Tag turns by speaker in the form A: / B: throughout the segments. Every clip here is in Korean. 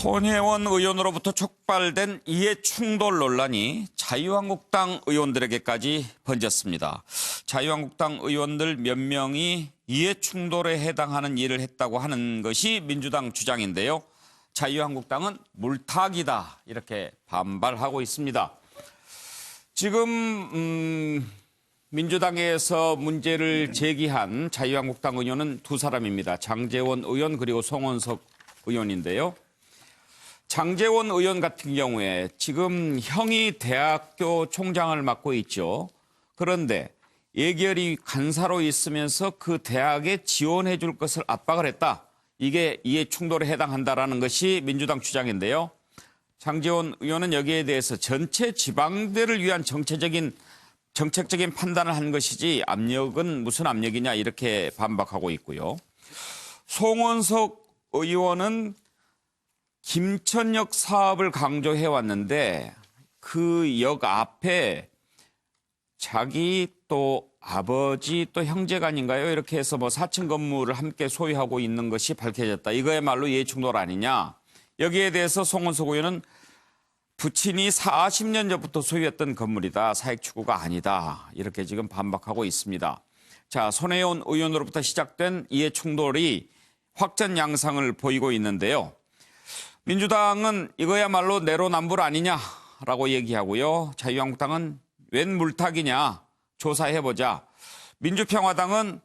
A: 손혜원 의원으로부터 촉발된 이해충돌 논란이 자유한국당 의원들에게까지 번졌습니다. 자유한국당 의원들 몇 명이 이해충돌에 해당하는 일을 했다고 하는 것이 민주당 주장인데요. 자유한국당은 물타기다 이렇게 반발하고 있습니다. 지금 민주당에서 문제를 제기한 자유한국당 의원은 두 사람입니다. 장제원 의원 그리고 송원석 의원인데요. 장제원 의원 같은 경우에 지금 형이 대학교 총장을 맡고 있죠. 그런데 예결위 간사로 있으면서 그 대학에 지원해 줄 것을 압박을 했다. 이게 이해충돌에 해당한다라는 것이 민주당 주장인데요. 장제원 의원은 여기에 대해서 전체 지방대를 위한 정책적인 판단을 한 것이지 압력은 무슨 압력이냐 이렇게 반박하고 있고요. 송원석 의원은 김천역 사업을 강조해 왔는데 그 역 앞에 자기 또 아버지 또 형제간인가요? 이렇게 해서 4층 건물을 함께 소유하고 있는 것이 밝혀졌다. 이거야말로 이해충돌 아니냐. 여기에 대해서 송원석 의원은 부친이 40년 전부터 소유했던 건물이다. 사익 추구가 아니다. 이렇게 지금 반박하고 있습니다. 자, 손혜원 의원으로부터 시작된 이해충돌이 확전 양상을 보이고 있는데요. 민주당은 이거야말로 내로남불 아니냐라고 얘기하고요. 자유한국당은 웬 물타기냐 조사해보자. 민주평화당은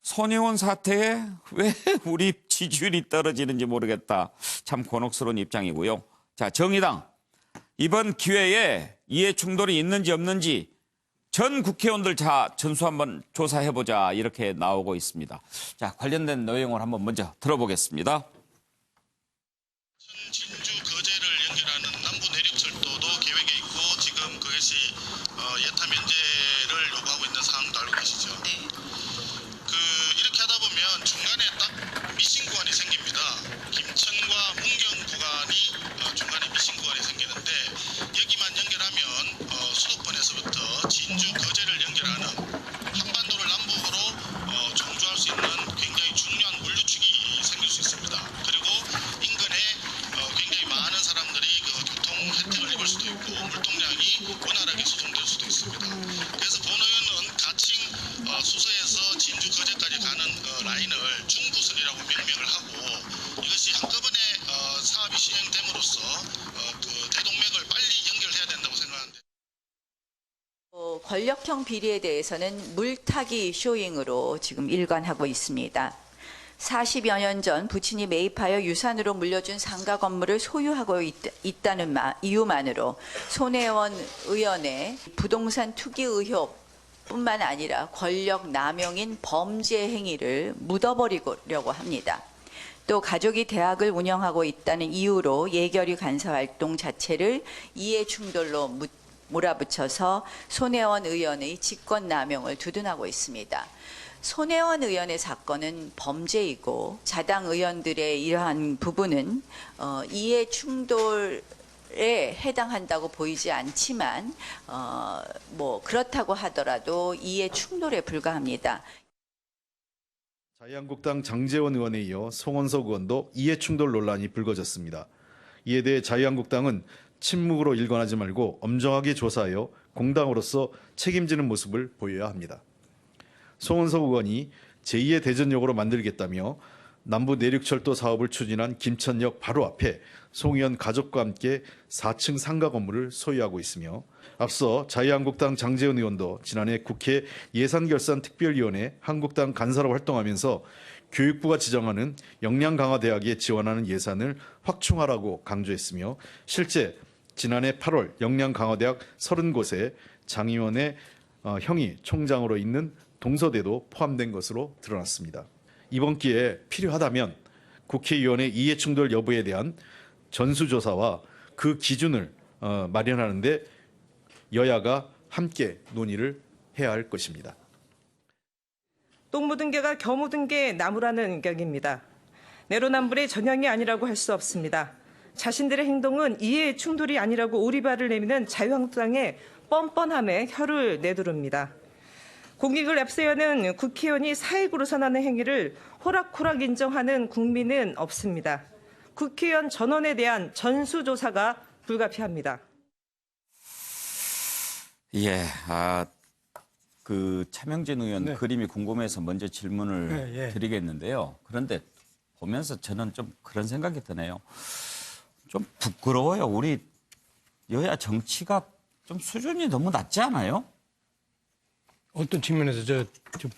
A: 손혜원 사태에 왜 우리 지지율이 떨어지는지 모르겠다. 참 곤혹스러운 입장이고요. 자, 정의당 이번 기회에 이해충돌이 있는지 없는지 전 국회의원들 전수 한번 조사해보자 이렇게 나오고 있습니다. 자, 관련된 내용을 한번 먼저 들어보겠습니다.
B: 진주 거제를 연결하는 남부 내륙철도도 계획에 있고 지금 그것이 예타 면제를 요구하고 있는 상황도 알고 계시죠? 네. 이렇게 하다 보면 중간에 딱 미신 구간이 생깁니다. 김천과 문경 구간이 중간에 미신 구간이 생기는데 여기만 연결하면 수도권에서부터 진주 거제를 연결하는 한반도를 남북으로 종주할 수 있는 굉장히 중요한 물류축이 생길 수 있습니다. 그리고 인근에 굉장히 많은 사람들이 그 교통 혜택을 입을 수도 있고 물동량이 원활하게 수송될 수도 있습니다. 그래서 본 의원은 가칭 수서에서 진주 거제까지 가는 라인을 중부선이라고 명명을 하고 이것이 한꺼번에 사업이 시행됨으로써 그 대동맥을 빨리 연결해야 된다고 생각하는데.
C: 권력형 비리에 대해서는 물타기 쇼잉으로 지금 일관하고 있습니다. 40여 년 전 부친이 매입하여 유산으로 물려준 상가 건물을 소유하고 있다는 이유만으로 손혜원 의원의 부동산 투기 의혹뿐만 아니라 권력 남용인 범죄 행위를 묻어버리려고 합니다. 또 가족이 대학을 운영하고 있다는 이유로 예결위 간사 활동 자체를 이해충돌로 몰아붙여서 손혜원 의원의 직권남용을 두둔하고 있습니다. 손혜원 의원의 사건은 범죄이고 자당 의원들의 이러한 부분은 이해충돌에 해당한다고 보이지 않지만 그렇다고 하더라도 이해충돌에 불과합니다.
D: 자유한국당 장제원 의원에 이어 송원석 의원도 이해충돌 논란이 불거졌습니다. 이에 대해 자유한국당은 침묵으로 일관하지 말고 엄정하게 조사하여 공당으로서 책임지는 모습을 보여야 합니다. 송원석 의원이 제2의 대전역으로 만들겠다며 남부 내륙철도 사업을 추진한 김천역 바로 앞에 송 의원 가족과 함께 4층 상가 건물을 소유하고 있으며 앞서 자유한국당 장제원 의원도 지난해 국회 예산결산특별위원회 한국당 간사로 활동하면서 교육부가 지정하는 역량강화대학에 지원하는 예산을 확충하라고 강조했으며 실제 지난해 8월 역량강화대학 30곳에 장 의원의 형이 총장으로 있는 동서대도 포함된 것으로 드러났습니다. 이번 기회에 필요하다면 국회의원의 이해충돌 여부에 대한 전수조사와 그 기준을 마련하는 데 여야가 함께 논의를 해야 할 것입니다.
E: 똥 묻은 개가 겨 묻은 개 나무라는 격입니다. 내로남불의 전형이 아니라고 할 수 없습니다. 자신들의 행동은 이해의 충돌이 아니라고 오리발을 내미는 자유한국당의 뻔뻔함에 혀를 내두릅니다. 공익을 앞세우는 국회의원이 사익으로 선하는 행위를 호락호락 인정하는 국민은 없습니다. 국회의원 전원에 대한 전수조사가 불가피합니다.
A: 예, 그 차명진 의원
F: 네.
A: 그림이 궁금해서 먼저 질문을
F: 네, 예.
A: 드리겠는데요. 그런데 보면서 저는 좀 그런 생각이 드네요. 좀 부끄러워요. 우리 여야 정치가 좀 수준이 너무 낮지 않아요?
F: 어떤 측면에서 저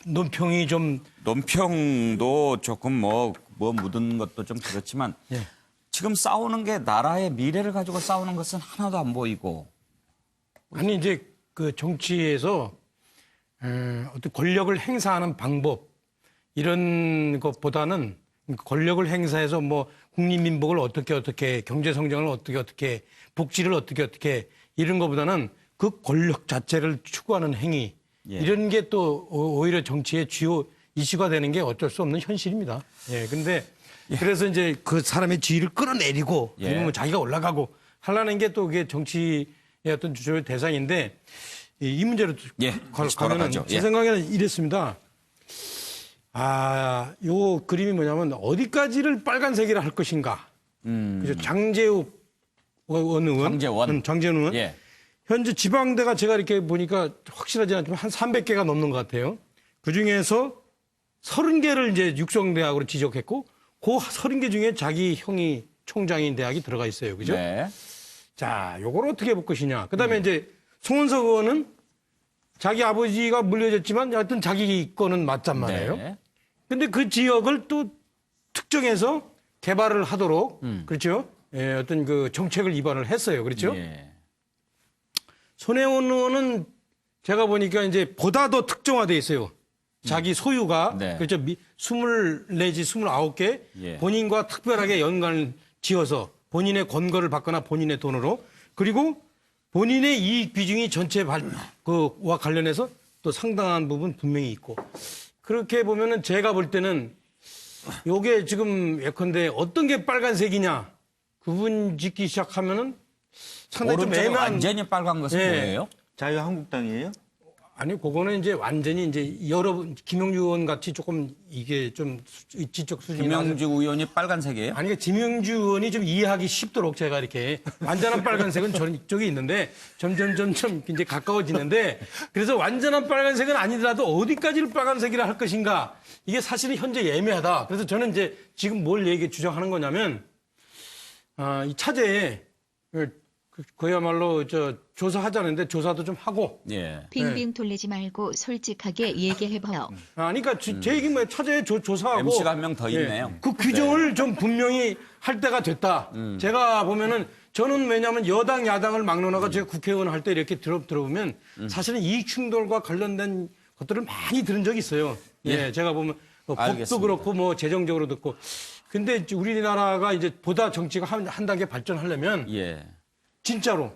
F: 논평이 좀
A: 논평도 조금 뭐 묻은 것도 좀 그렇지만
F: 예.
A: 지금 싸우는 게 나라의 미래를 가지고 싸우는 것은 하나도 안 보이고.
F: 아니 이제 그 정치에서 어떤 권력을 행사하는 방법 이런 것보다는 권력을 행사해서 뭐 국민민복을 어떻게 경제 성장을 어떻게 복지를 어떻게 이런 것보다는 그 권력 자체를 추구하는 행위
A: 예.
F: 이런 게 또 오히려 정치의 주요 이슈가 되는 게 어쩔 수 없는 현실입니다. 예. 근데 그래서 이제 그 사람의 지위를 끌어내리고
A: 예.
F: 아니면 뭐 자기가 올라가고 하려는 게 또 그게 정치의 어떤 주요 대상인데 이 문제로
A: 예, 다시 돌아가죠.
F: 제
A: 예.
F: 생각에는 이랬습니다. 요 그림이 뭐냐면 어디까지를 빨간색이라 할 것인가. 그죠? 장재욱 의원. 장재원 의원.
A: 예.
F: 현재 지방대가 제가 이렇게 보니까 확실하지 않지만 한 300개가 넘는 것 같아요. 그 중에서 30개를 이제 육성대학으로 지적했고, 그 30개 중에 자기 형이 총장인 대학이 들어가 있어요. 그죠?
A: 네.
F: 자, 요걸 어떻게 볼 것이냐. 그 다음에 이제 송원석 의원은 자기 아버지가 물려졌지만 하여튼 자기 거는 맞단 말이에요.
A: 네.
F: 근데 그 지역을 또 특정해서 개발을 하도록, 그렇죠? 예, 어떤 그 정책을 입안을 했어요. 그렇죠?
A: 예.
F: 손혜원 의원은 제가 보니까 이제 보다 더 특정화돼 있어요. 자기 소유가
A: 네.
F: 그렇죠. 20 내지 29개
A: 예.
F: 본인과 특별하게 연관을 지어서 본인의 권거를 받거나 본인의 돈으로 그리고 본인의 이익 비중이 전체 그와 관련해서 또 상당한 부분 분명히 있고 그렇게 보면은 제가 볼 때는 요게 지금 예컨대 어떤 게 빨간색이냐 구분 짓기 시작하면은 상당히 좀
A: 오른쪽에
F: 애매한
A: 완전히 빨간 것은
F: 예.
A: 뭐예요?
G: 자유한국당이에요?
F: 아니, 그거는 이제 완전히 이제 여러 김영주 의원 같이 조금 이게 좀 지적 수준이
A: 김영주 의원이 빨간색이에요?
F: 아니, 그러니까 김영주 의원이 좀 이해하기 쉽도록 제가 이렇게 완전한 빨간색은 저쪽에 있는데 점점 이제 가까워지는데 그래서 완전한 빨간색은 아니더라도 어디까지를 빨간색이라 할 것인가 이게 사실은 현재 애매하다. 그래서 저는 이제 지금 뭘 주장하는 거냐면 이 차제에 그야말로 조사하자는데 조사도 좀 하고.
A: 예.
H: 빙빙 돌리지 말고 솔직하게 얘기해봐요.
F: 그러니까 제 얘기 뭐 차제에 조사하고.
A: MC가 한 명 더 있네요.
F: 그 규정을 좀 분명히 할 때가 됐다. 제가 보면은 저는 왜냐하면 여당 야당을 막론하고 제가 국회의원 할 때 이렇게 들어보면 사실은 이익 충돌과 관련된 것들을 많이 들은 적이 있어요. 예, 제가 보면 뭐 법도
A: 알겠습니다.
F: 그렇고 뭐 재정적으로 듣고. 근데 우리나라가 이제 보다 정치가 한 단계 발전하려면
A: 예.
F: 진짜로.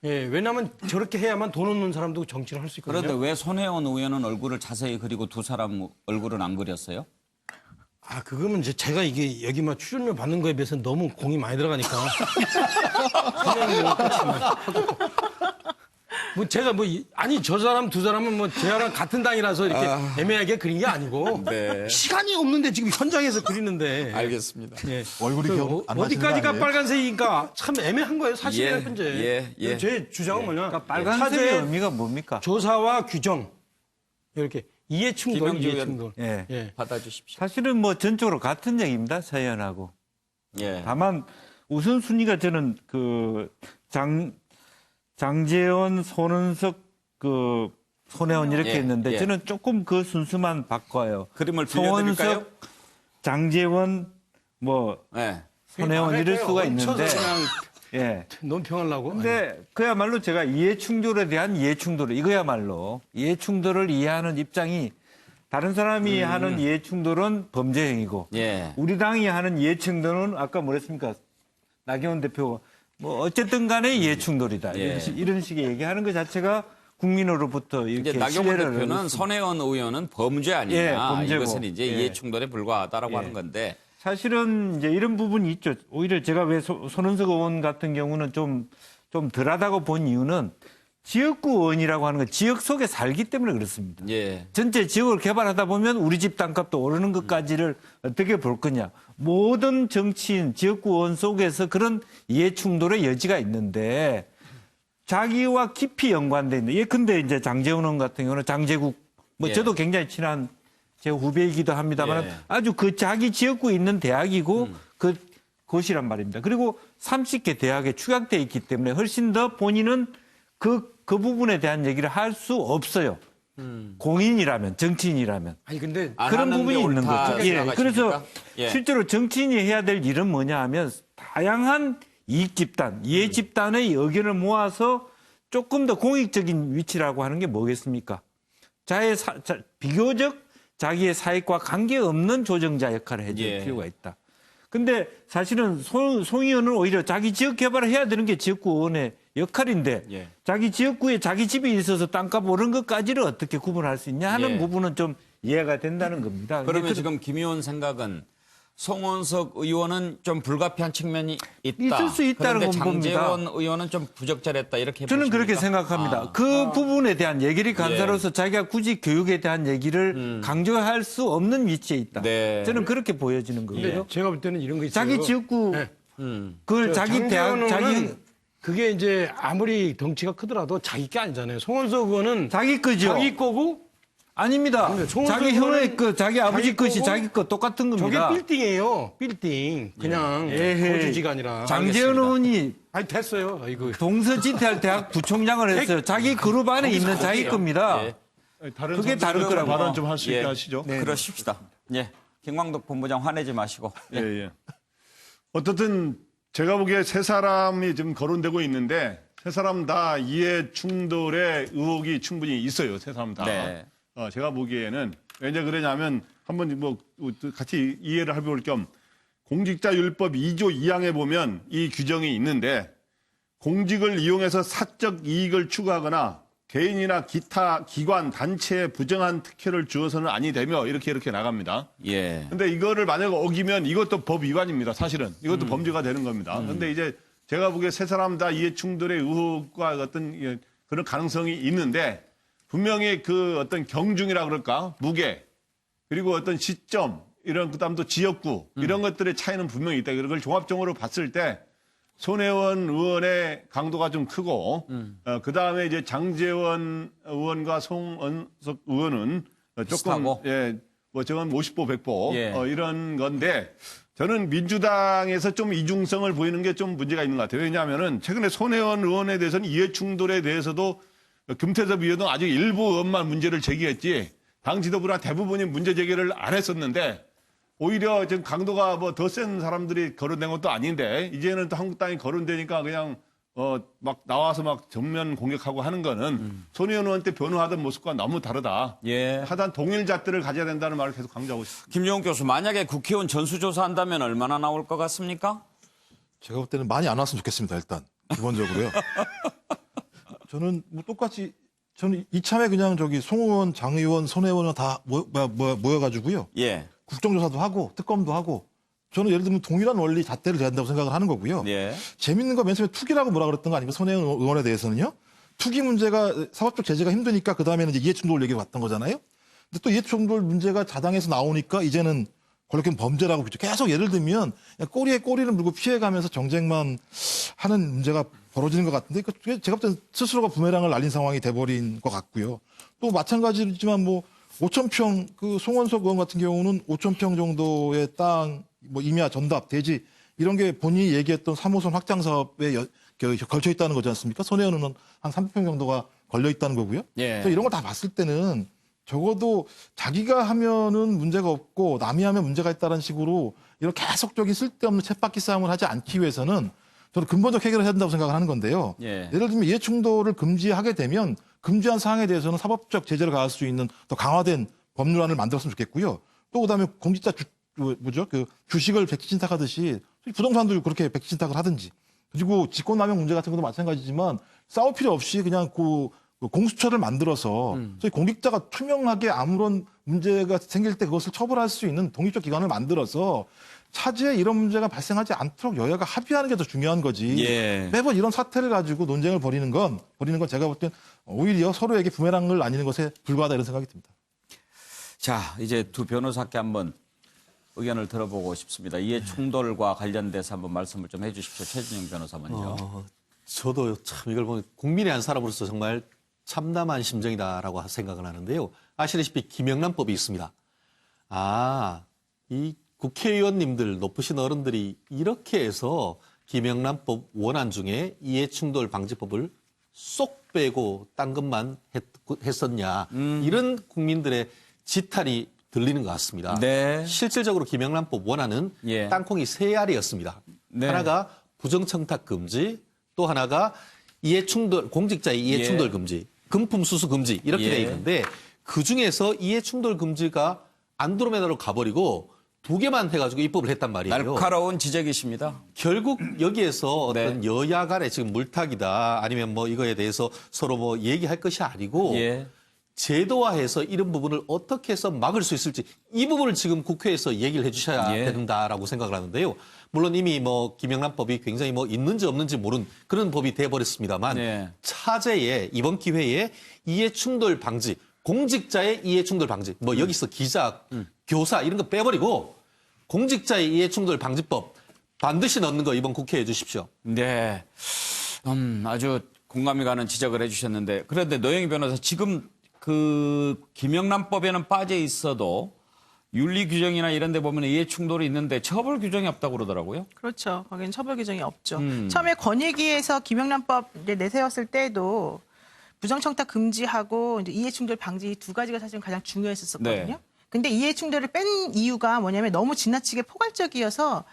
F: 예, 왜냐하면 저렇게 해야만 돈 없는 사람도 정치를 할 수 있거든요.
A: 그런데 왜 손혜원 의원은 얼굴을 자세히 그리고 두 사람 얼굴은 안 그렸어요?
F: 그거면 이제 제가 이게 여기만 출연료 받는 거에 비해서 너무 공이 많이 들어가니까. 뭐 제가 아니 저 사람 두 사람은 뭐 저랑 같은 당이라서 이렇게 애매하게 그린 게 아니고
A: 네.
F: 시간이 없는데 지금 현장에서 그리는데.
A: 알겠습니다.
F: 예.
G: 얼굴이 안 맞는 거
F: 어디까지가
G: 아니에요?
F: 빨간색이니까 참 애매한 거예요 사실은
A: 예,
F: 현재.
A: 예.
F: 제 주장은 뭐냐?
G: 그러니까 빨간색의
F: 차제의
G: 의미가 뭡니까?
F: 조사와 규정 이렇게 이해충돌,
A: 김영주 의원.
F: 이해충돌.
G: 예.
F: 예.
A: 받아주십시오.
G: 사실은 뭐 전적으로 같은 얘기입니다. 사연하고.
A: 예.
G: 다만 우선순위가 저는 장재원, 손은석, 손혜원 이렇게
A: 예,
G: 있는데
A: 예.
G: 저는 조금 그 순서만 바꿔요.
A: 그림을 빌려드릴까요?
G: 손은석, 장재원,
A: 예.
G: 손혜원 이럴 수가 있는데.
F: 얹혀서 그냥
G: 예.
F: 논평하려고.
G: 근데 그야말로 제가 이해충돌에 대한 이해충돌, 이거야말로 이해충돌을 이해하는 입장이 다른 사람이 하는 이해충돌은 범죄 행위고
A: 예.
G: 우리 당이 하는 이해충돌은 아까 뭐랬습니까? 나경원 대표가 뭐 어쨌든 간에 이해충돌이다.
A: 예.
G: 이런 식의 얘기하는 것 자체가 국민으로부터 이렇게
A: 이제 나경원
G: 신뢰를
A: 대표는
G: 얻었습니다.
A: 손혜원 의원은 범죄 아니냐.
G: 예, 범죄고.
A: 이것은 이제
G: 예.
A: 이해충돌에 불과하다라고
G: 예.
A: 하는 건데.
G: 사실은 이제 이런 부분이 있죠. 오히려 제가 왜 손은석 의원 같은 경우는 좀 덜하다고 본 이유는 지역구 의원이라고 하는 건 지역 속에 살기 때문에 그렇습니다.
A: 예.
G: 전체 지역을 개발하다 보면 우리 집 땅값도 오르는 것까지를 어떻게 볼 거냐. 모든 정치인, 지역구 의원 속에서 그런 이해 충돌의 여지가 있는데 자기와 깊이 연관돼 있는. 예컨대 이제 장제원 의원 같은 경우는 장제국, 뭐
A: 예.
G: 저도 굉장히 친한 제 후배이기도 합니다만
A: 예.
G: 아주 그 자기 지역구에 있는 대학이고 그 곳이란 말입니다. 그리고 30개 대학에 축약돼 있기 때문에 훨씬 더 본인은 그 부분에 대한 얘기를 할 수 없어요. 공인이라면, 정치인이라면.
F: 아니 근데
A: 안
G: 그런
A: 하는
G: 부분이
A: 게
G: 있는
A: 옳다
G: 거죠. 예,
A: 생각하십니까?
G: 그래서
A: 예.
G: 실제로 정치인이 해야 될 일은 뭐냐 하면 다양한 이익 집단, 이해 집단의 의견을 모아서 조금 더 공익적인 위치라고 하는 게 뭐겠습니까? 비교적 자기의 사익과 관계없는 조정자 역할을 해줄
A: 예.
G: 필요가 있다. 근데 사실은 송 의원은 오히려 자기 지역 개발을 해야 되는 게 지역구 의원의 역할인데
A: 예.
G: 자기 지역구에 자기 집이 있어서 땅값 오른 것까지를 어떻게 구분할 수 있냐 하는
A: 예.
G: 부분은 좀 이해가 된다는 겁니다.
A: 그러면
G: 근데
A: 지금 김 의원 생각은 송원석 의원은 좀 불가피한 측면이 있다.
G: 있을 수 있다는
A: 그런데
G: 건 봅니다.
A: 장제원 의원은 좀 부적절했다 이렇게
G: 저는
A: 보십니까?
G: 그렇게 생각합니다.
A: 아.
G: 그 부분에 대한 얘기를 간사로서 자기가 굳이 교육에 대한 얘기를 강조할 수 없는 위치에 있다.
A: 네.
G: 저는 그렇게 보여지는
F: 근데
G: 거예요.
F: 제가 볼 때는 이런 거 있어요.
G: 자기 지역구
F: 네.
G: 그걸 자기 대학 자기
F: 그게 이제 아무리 덩치가 크더라도 자기 게 아니잖아요. 송원석 의원은
G: 자기 거죠.
F: 자기 거고
G: 아닙니다.
F: 근데 송원석
G: 자기 형의
F: 의원은
G: 거, 자기 아버지
F: 자기
G: 것이
F: 거고
G: 자기 거 똑같은 겁니다.
F: 저게 빌딩이에요. 빌딩. 그냥
G: 에헤이.
F: 거주지가 아니라.
G: 장재현 의원이
F: 아니 됐어요. 아이고.
G: 동서지태할 대학 부총장을 했어요. 자기 그룹 안에 있는 자기 겁니다.
A: 예.
I: 다른
G: 그게 다를 거라고.
I: 발언 좀 할 수 있게
A: 예.
I: 하시죠.
A: 그러십시다. 예. 김광덕 본부장 화내지 마시고.
I: 예, 예. 어떻든 제가 보기에 세 사람이 지금 거론되고 있는데 세 사람 다 이해 충돌의 의혹이 충분히 있어요. 세 사람 다.
A: 네.
I: 제가 보기에는 왜 그러냐면 한번 뭐 같이 이해를 해볼 겸 공직자율법 2조 2항에 보면 이 규정이 있는데 공직을 이용해서 사적 이익을 추구하거나 개인이나 기타 기관 단체에 부정한 특혜를 주어서는 아니 되며 이렇게 나갑니다.
A: 예.
I: 근데 이거를 만약 어기면 이것도 법 위반입니다. 사실은 이것도 범죄가 되는 겁니다. 근데 이제 제가 보기에 세 사람 다 이해 충돌의 의혹과 어떤 그런 가능성이 있는데 분명히 그 어떤 경중이라 그럴까 무게 그리고 어떤 시점 이런 그다음 또 지역구 이런 것들의 차이는 분명히 있다. 그걸 종합적으로 봤을 때 손혜원 의원의 강도가 좀 크고 그다음에 이제 장제원 의원과 송원석 의원은 조금
A: 비슷하고?
I: 뭐 저건 50보 100보
A: 예.
I: 이런 건데 저는 민주당에서 좀 이중성을 보이는 게 좀 문제가 있는 것 같아요. 왜냐하면은 최근에 손혜원 의원에 대해서는 이해 충돌에 대해서도 금태섭 의원은 아직 일부 의원만 문제를 제기했지 당 지도부나 대부분이 문제 제기를 안 했었는데 오히려 지금 강도가 뭐 더 센 사람들이 거론된 것도 아닌데 이제는 또 한국당이 거론되니까 그냥 막 나와서 막 전면 공격하고 하는 거는 손혜원 의원 때 변호하던 모습과 너무 다르다.
A: 예.
I: 하여간 동일 잣대를 가져야 된다는 말을 계속 강조하고 있습니다.
A: 김종욱 교수, 만약에 국회의원 전수조사한다면 얼마나 나올 것 같습니까?
J: 제가 볼 때는 많이 안 왔으면 좋겠습니다. 일단 기본적으로요. 저는 뭐 똑같이 저는 이참에 그냥 송 의원, 장 의원, 손 의원은 다 모여가지고요.
A: 예.
J: 국정조사도 하고 특검도 하고 저는 예를 들면 동일한 원리 잣대를 대야 된다고 생각을 하는 거고요.
A: 예.
J: 재밌는 건 맨 처음에 투기라고 뭐라 그랬던 거 아닙니까? 손혜원 의원에 대해서는요. 투기 문제가 사법적 제재가 힘드니까 그다음에는 이제 이해충돌 얘기가 왔던 거잖아요. 근데 또 이해충돌 문제가 자당해서 나오니까 이제는 권력형 범죄라고 그러죠. 계속 예를 들면 꼬리에 꼬리를 물고 피해가면서 정쟁만 하는 문제가 벌어지는 것 같은데 그게 제가 볼 땐 스스로가 부메랑을 날린 상황이 돼버린 것 같고요. 또 마찬가지지만 뭐 5,000평 그 송원석 의원 같은 경우는 5,000평 정도의 땅 뭐 임야 전답 대지 이런 게 본인이 얘기했던 3호선 확장 사업에 걸쳐 있다는 거지 않습니까? 손혜원 의원은 한 300평 정도가 걸려 있다는 거고요.
A: 예.
J: 그래서 이런 걸 다 봤을 때는 적어도 자기가 하면은 문제가 없고 남이 하면 문제가 있다는 식으로 이런 계속적인 쓸데없는 쳇바퀴 싸움을 하지 않기 위해서는 저는 근본적 해결을 해야 된다고 생각을 하는 건데요.
A: 예.
J: 예를 들면 이해충돌을 금지하게 되면 금지한 사항에 대해서는 사법적 제재를 가할 수 있는 더 강화된 법률안을 만들었으면 좋겠고요. 또 그다음에 공직자 주식을 백지 신탁하듯이 부동산도 그렇게 백지 신탁을 하든지 그리고 직권남용 문제 같은 것도 마찬가지지만 싸울 필요 없이 그냥 그 공수처를 만들어서 저희 공직자가 투명하게 아무런 문제가 생길 때 그것을 처벌할 수 있는 독립적 기관을 만들어서 차제에 이런 문제가 발생하지 않도록 여야가 합의하는 게 더 중요한 거지.
A: 예.
J: 매번 이런 사태를 가지고 논쟁을 벌이는 건 제가 볼 땐 오히려 서로에게 부메랑을 나뉘는 것에 불과하다 이런 생각이 듭니다.
A: 자, 이제 두 변호사께 한번 의견을 들어보고 싶습니다. 이해 충돌과 관련돼서 한번 말씀을 좀 해주십시오. 최진영 변호사 먼저.
K: 저도 참 이걸 보면 국민의 한 사람으로서 정말 참담한 심정이다라고 생각을 하는데요. 아시다시피 김영란법이 있습니다. 이 국회의원님들, 높으신 어른들이 이렇게 해서 김영란법 원안 중에 이해충돌 방지법을 쏙 빼고 딴 것만 했었냐. 이런 국민들의 지탄이 들리는 것 같습니다.
A: 네.
K: 실질적으로 김영란법 원안은
A: 예.
K: 땅콩이 세 알이었습니다.
A: 네.
K: 하나가 부정청탁 금지, 또 하나가 이해충돌, 공직자의 이해충돌
A: 예.
K: 금지, 금품 수수 금지 이렇게
A: 예.
K: 돼 있는데 그중에서 이해충돌 금지가 안드로메다로 가버리고 두 개만 해가지고 입법을 했단 말이에요.
A: 날카로운 지적이십니다.
K: 결국 여기에서 어떤
A: 네.
K: 여야 간의 지금 물타기다 아니면 뭐 이거에 대해서 서로 뭐 얘기할 것이 아니고
A: 예.
K: 제도화해서 이런 부분을 어떻게 해서 막을 수 있을지 이 부분을 지금 국회에서 얘기를 해주셔야
A: 예.
K: 된다라고 생각을 하는데요. 물론 이미 뭐 김영란법이 굉장히 뭐 있는지 없는지 모르는 그런 법이 돼버렸습니다만
A: 네.
K: 차제에 이번 기회에 이해충돌 방지, 공직자의 이해충돌 방지, 뭐 여기서 기자, 교사 이런 거 빼버리고 공직자의 이해충돌 방지법 반드시 넣는 거 이번 국회에 해주십시오.
A: 네. 아주 공감이 가는 지적을 해주셨는데 그런데 노영희 변호사 지금 그 김영란법에는 빠져 있어도 윤리 규정이나 이런 데 보면 이해 충돌이 있는데 처벌 규정이 없다고 그러더라고요.
L: 그렇죠. 거기는 처벌 규정이 없죠. 처음에 권익위에서 김영란법 이제 내세웠을 때도 부정청탁 금지하고 이제 이해충돌 방지 이 두 가지가 사실 가장 중요했었거든요.
A: 네.
L: 근데 이해충돌을 뺀 이유가 뭐냐면 너무 지나치게 포괄적이어서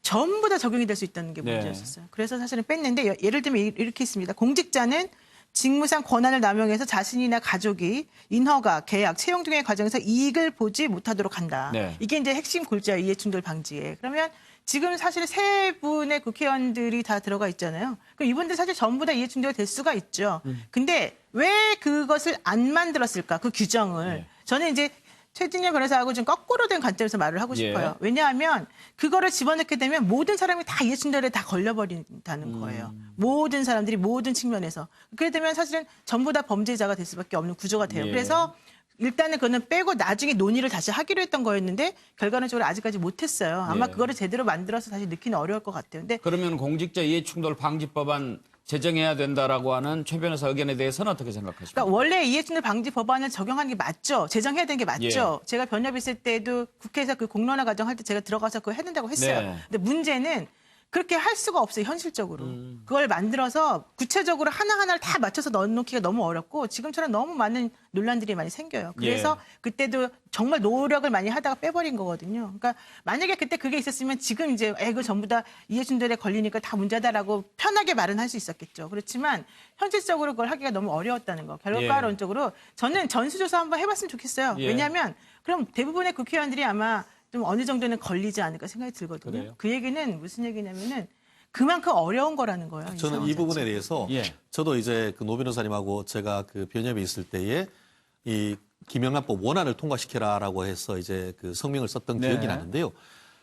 L: 전부 다 적용이 될 수 있다는 게
A: 네.
L: 문제였었어요. 그래서 사실은 뺐는데 예를 들면 이렇게 있습니다. 공직자는 직무상 권한을 남용해서 자신이나 가족이 인허가, 계약, 채용 등의 과정에서 이익을 보지 못하도록 한다.
A: 네.
L: 이게 이제 핵심 골자예요. 이해충돌 방지에. 그러면 지금 사실 세 분의 국회의원들이 다 들어가 있잖아요. 그럼 이분들 사실 전부 다 이해충돌이 될 수가 있죠. 근데 왜 그것을 안 만들었을까? 그 규정을. 저는 이제 최진영 변호사하고 좀 거꾸로 된 관점에서 말을 하고 싶어요. 왜냐하면 그거를 집어넣게 되면 모든 사람이 다 이해충돌에 다 걸려버린다는 거예요. 모든 사람들이 모든 측면에서. 그렇게 되면 사실은 전부 다 범죄자가 될 수밖에 없는 구조가 돼요.
A: 예.
L: 그래서 일단은 그거는 빼고 나중에 논의를 다시 하기로 했던 거였는데 결과론적으로 아직까지 못했어요. 아마
A: 예.
L: 그거를 제대로 만들어서 다시 넣기는 어려울 것 같아요. 근데
A: 그러면 공직자 이해 충돌 방지법안 제정해야 된다라고 하는 최 변호사 의견에 대해서는 어떻게 생각하십니까?
L: 그러니까 원래 이해충돌 방지 법안을 적용하는 게 맞죠. 제정해야 되는 게 맞죠. 제가 변협 있을 때도 국회에서 그 공론화 과정 할 때 제가 들어가서 그거 해낸다고 했어요.
A: 네.
L: 근데 문제는 그렇게 할 수가 없어요, 현실적으로. 그걸 만들어서 구체적으로 하나하나를 다 맞춰서 넣어놓기가 너무 어렵고 지금처럼 너무 많은 논란들이 많이 생겨요. 그래서 그때도 정말 노력을 많이 하다가 빼버린 거거든요. 그러니까 만약에 그때 그게 있었으면 지금 이제 그 전부 다 이해충돌에 걸리니까 다 문제다라고 편하게 말은 할 수 있었겠죠. 그렇지만 현실적으로 그걸 하기가 너무 어려웠다는 거. 결과론적으로 저는 전수조사 한번 해봤으면 좋겠어요.
A: 예.
L: 왜냐하면 그럼 대부분의 국회의원들이 아마 좀 어느 정도는 걸리지 않을까 생각이 들거든요.
A: 그래요?
L: 그 얘기는 무슨 얘기냐면은 그만큼 어려운 거라는 거예요.
K: 저는 이 부분에 대해서 저도 이제 그 노 변호사님하고 제가 그 변협에 있을 때에 이 김영란법 원안을 통과시켜라라고 해서 이제 그 성명을 썼던 기억이 나는데요.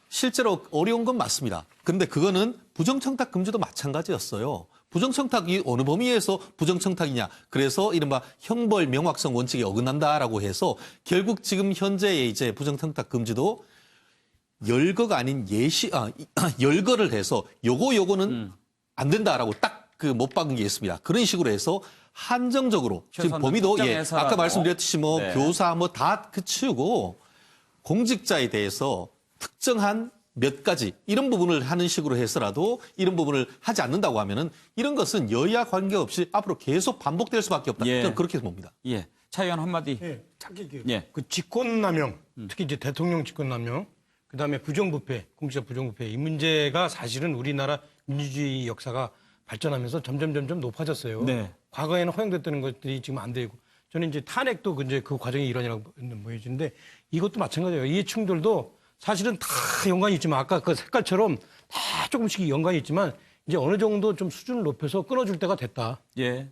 K: 실제로 어려운 건 맞습니다. 근데 그거는 부정청탁 금지도 마찬가지였어요. 부정청탁이 어느 범위에서 부정청탁이냐. 그래서 이른바 형벌 명확성 원칙에 어긋난다라고 해서 결국 지금 현재의 이제 부정청탁 금지도 열거가 아닌 열거를 해서 요거는 안 된다라고 딱 그 못 박은 게 있습니다. 그런 식으로 해서 한정적으로 지금 범위도 아까 말씀드렸듯이 뭐 교사 뭐 다 그치우고 공직자에 대해서 특정한 몇 가지 이런 부분을 하는 식으로 해서라도 이런 부분을 하지 않는다고 하면은 이런 것은 여야 관계없이 앞으로 계속 반복될 수밖에 없다. 저는 그렇게 봅니다.
A: 예. 차 의원 한마디.
F: 그 직권남용, 특히 이제 대통령 직권남용, 그다음에 부정부패, 공직자 부정부패 이 문제가 사실은 우리나라 민주주의 역사가 발전하면서 점점 높아졌어요. 과거에는 허용됐다는 것들이 지금 안 되고 저는 이제 탄핵도 이제 그 과정의 일환이라고 보여지는데 이것도 마찬가지예요. 이해충돌도 사실은 다 연관이 있지만 아까 그 색깔처럼 다 조금씩 연관이 있지만 이제 어느 정도 좀 수준을 높여서 끊어줄 때가 됐다.
A: 예.